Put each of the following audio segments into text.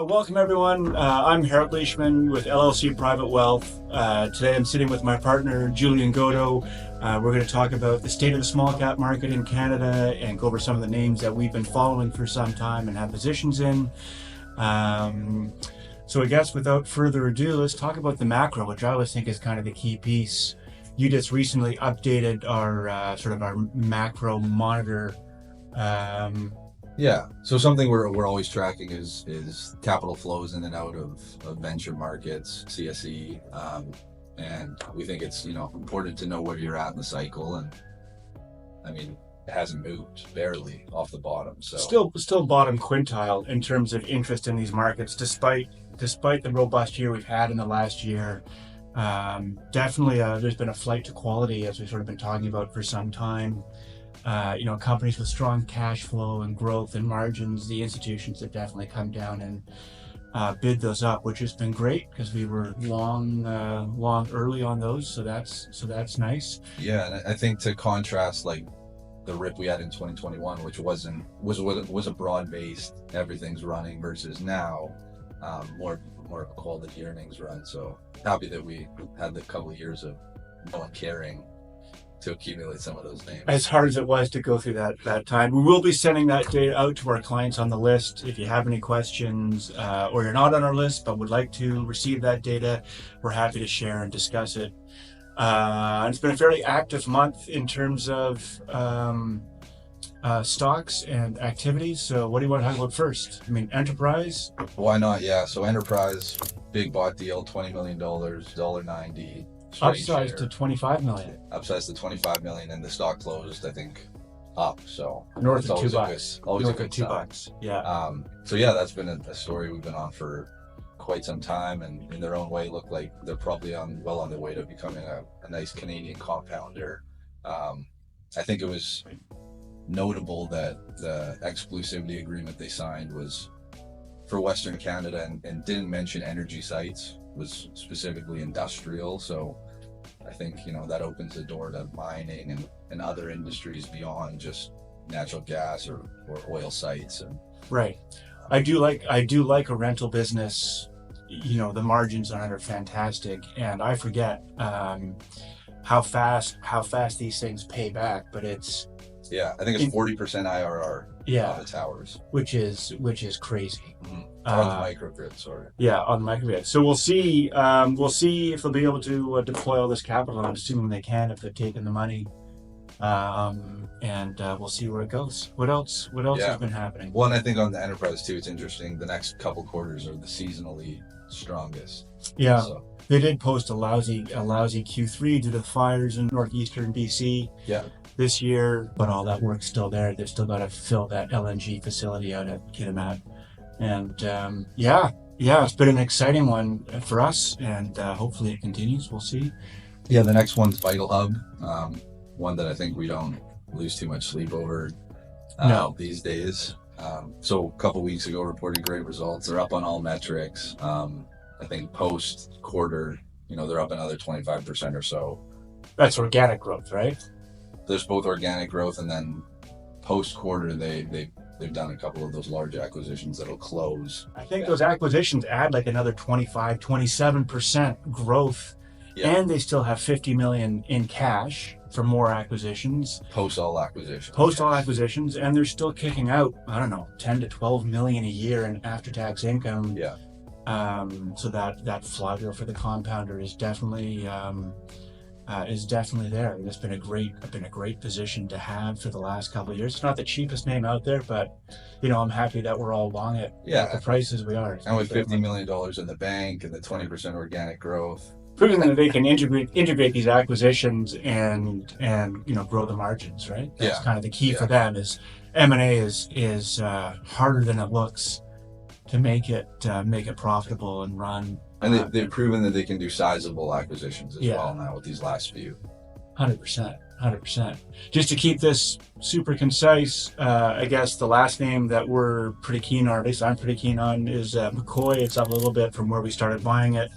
Welcome everyone. I'm Harold Leishman with LLC Private Wealth. Today I'm sitting with my partner Julian Godo. We're going to talk about the state of the small cap market in Canada and go over some of the names that we've been following for some time and have positions in. So I guess without further ado, let's talk about the macro, which I always think is kind of the key piece. You just recently updated our sort of our macro monitor. Yeah, so something we're always tracking is capital flows in and out of venture markets, CSE, and we think it's important to know where you're at in the cycle. And I mean, it hasn't moved barely off the bottom, so still bottom quintile in terms of interest in these markets, despite the robust year we've had in the last year. Definitely, there's been a flight to quality, as we've sort of been talking about for some time. Companies with strong cash flow and growth and margins, the institutions have definitely come down and bid those up, which has been great because we were long early on those. So that's nice. Yeah, and I think to contrast like the rip we had in 2021, which was a broad-based, everything's running, versus now more of a quality earnings run. So happy that we had the couple of years of no one caring to accumulate some of those names. As hard as it was to go through that time, we will be sending that data out to our clients on the list. If you have any questions or you're not on our list but would like to receive that data, we're happy to share and discuss it. It's been a fairly active month in terms of stocks and activities. So what do you want to talk about first? I mean, Enterprise? Why not? Yeah, so Enterprise, big bought deal, $20 million, $1.90. Upsized to 25 million. Upsized to 25 million, and the stock closed, I think, up. So north of $2. Always north a of good $2. Yeah. So yeah, that's been a story we've been on for quite some time, and in their own way look like they're probably well on their way to becoming a nice Canadian compounder. I think it was notable that the exclusivity agreement they signed was for Western Canada and didn't mention energy sites, was specifically industrial. So I think that opens the door to mining and other industries beyond just natural gas or oil sites. And right, I do like a rental business. The margins on it are fantastic, and I forget how fast these things pay back, but it's I think it's 40% IRR on the towers, which is crazy. Mm-hmm. On the microgrid, sorry. Yeah, on the microgrid. So we'll see if they'll be able to deploy all this capital. I'm assuming they can if they've taken the money, and we'll see where it goes. What else has been happening? Well, and I think on the Enterprise too, it's interesting. The next couple quarters are the seasonally strongest. Yeah. So they did post a lousy Q3 due to the fires in northeastern BC. Yeah. This year, but all that work's still there. They've still got to fill that LNG facility out at Kitimat. And it's been an exciting one for us, and hopefully it continues. We'll see. Yeah, the next one's VitalHub, one that I think we don't lose too much sleep over these days. So a couple weeks ago, reported great results. They're up on all metrics. I think post quarter, they're up another 25% or so. That's organic growth, right? There's both organic growth, and then post quarter they've done a couple of those large acquisitions that'll close. I think those acquisitions add like another 27% growth, and they still have 50 million in cash for more acquisitions. Post all acquisitions, and they're still kicking out, I don't know, 10 to 12 million a year in after-tax income. Yeah. So that flywheel for the compounder is definitely there. It's been a great position to have for the last couple of years. It's not the cheapest name out there, but I'm happy that we're all along it. Yeah, at the prices we are. And with $50 million in the bank and the 20% organic growth, proving that they can integrate these acquisitions and grow the margins. Right. That's kind of the key for them. Is M&A is harder than it looks to make it profitable and run. And they've proven that they can do sizable acquisitions as well now with these last few. 100%. Just to keep this super concise, I guess the last name that we're pretty keen on, or at least I'm pretty keen on, is McCoy. It's up a little bit from where we started buying it.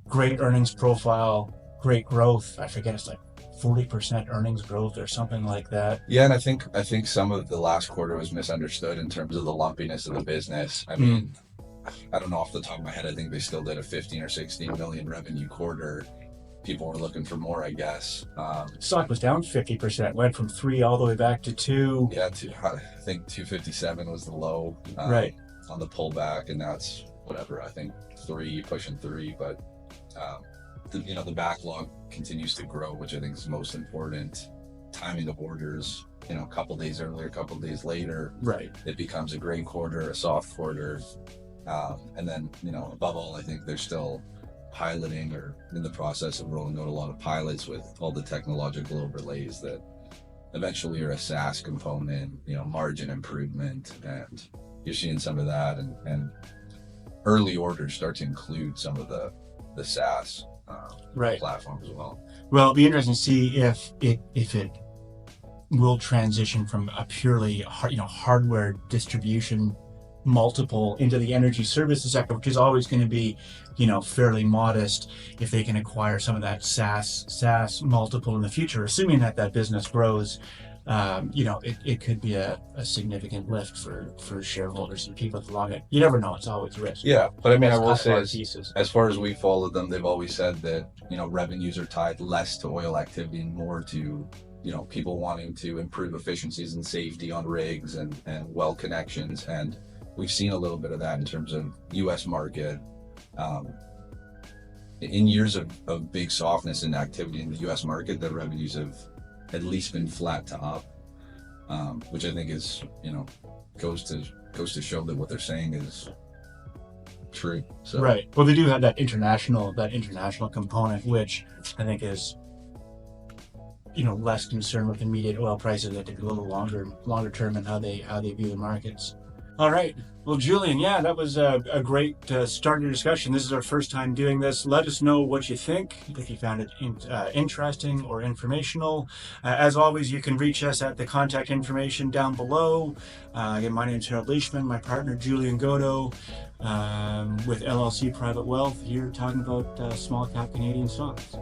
Great earnings profile, great growth. I forget, it's like 40% earnings growth or something like that. Yeah, and I think some of the last quarter was misunderstood in terms of the lumpiness of the business. I mean, I don't know off the top of my head. I think they still did a 15 or 16 million revenue quarter. People were looking for more, I guess. Stock was down 50%, went from 3 all the way back to 2. Yeah, I think 257 was the low, Right. on the pullback, and that's whatever. I think 3, pushing 3, but the backlog continues to grow, which I think is most important. Timing of orders, a couple days earlier, a couple days later, Right. it becomes a great quarter, a soft quarter, and then above all, I think they're still piloting or in the process of rolling out a lot of pilots with all the technological overlays that eventually are a SaaS component, margin improvement, and you're seeing some of that, and early orders start to include some of the SaaS Right. platform as well. Well, it'll be interesting to see if it will transition from a purely hardware distribution multiple into the energy services sector, which is always going to be fairly modest if they can acquire some of that SaaS multiple in the future, assuming that business grows. It could be a significant lift for shareholders and people along it. You never know; it's always risk. Yeah, but I mean, I will say, pieces. as far as we followed them, they've always said that revenues are tied less to oil activity and more to people wanting to improve efficiencies and safety on rigs and well connections, and we've seen a little bit of that in terms of U.S. market. In years of big softness in activity in the U.S. market, the revenues have at least been flat to up, which I think is goes to show that what they're saying is true. So. Right. Well, they do have that international component, which I think is less concerned with immediate oil prices. That take a little longer term and how they view the markets. All right. Well, Julian, yeah, that was a great start to the discussion. This is our first time doing this. Let us know what you think, if you found it interesting or informational. As always, you can reach us at the contact information down below. Again, my name is Harold Leishman, my partner Julian Godo with LLC Private Wealth, here talking about small cap Canadian stocks.